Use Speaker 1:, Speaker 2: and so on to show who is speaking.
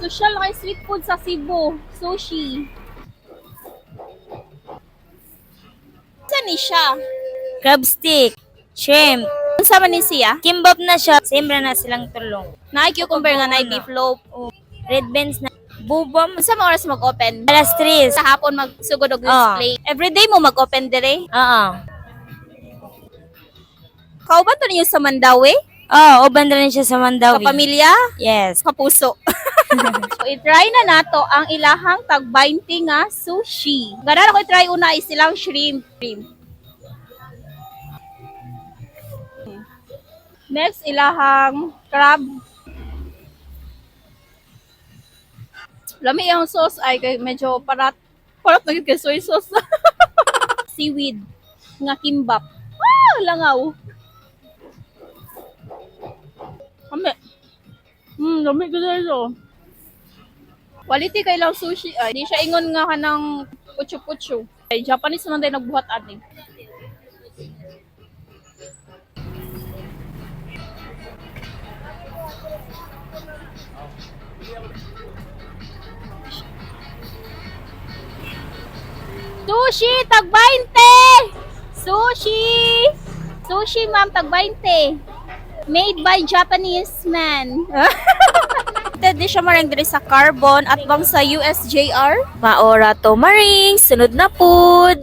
Speaker 1: Social kay street food sa Cebu. Sushi. Saan ni siya?
Speaker 2: Crab stick, shrimp,
Speaker 1: Unsa man ni siya?
Speaker 2: kimbap na siya. Same ra na silang tulong.
Speaker 1: Naay cucumber nga naay beef loaf.
Speaker 2: Red beans na bubam.
Speaker 1: Unsa mo oras mag-open?
Speaker 2: Alas 3.
Speaker 1: Sa hapon magsugod og
Speaker 2: Oh.
Speaker 1: display. Everyday mo mag-open dire?
Speaker 2: Oo.
Speaker 1: Kauban to ninyo sa Mandawi?
Speaker 2: Oh, uban rin siya sa Mandawi.
Speaker 1: Kapamilya?
Speaker 2: Yes.
Speaker 1: Kapuso. So, i-try na nato ang ilahang tag 20 nga sushi. Ganun ako i-try una is ilang shrimp. Next, ilahang crab. Lami yung sauce ay kay medyo parat na yun kay soy sauce. Seaweed nga kimbap. Ah, langaw. Lami. Lami ko na ito. Quality kay lang sushi ay di siya ingon nga kanang putyo-putyo. Ay Japanese man day nagbuhat ani. Sushi tag 20. Sushi. Sushi ma'am tag 20. Made by Japanese man. Di siya marang diri sa Carbon at bang sa USJR.
Speaker 2: Maora to maring, sunod na pud.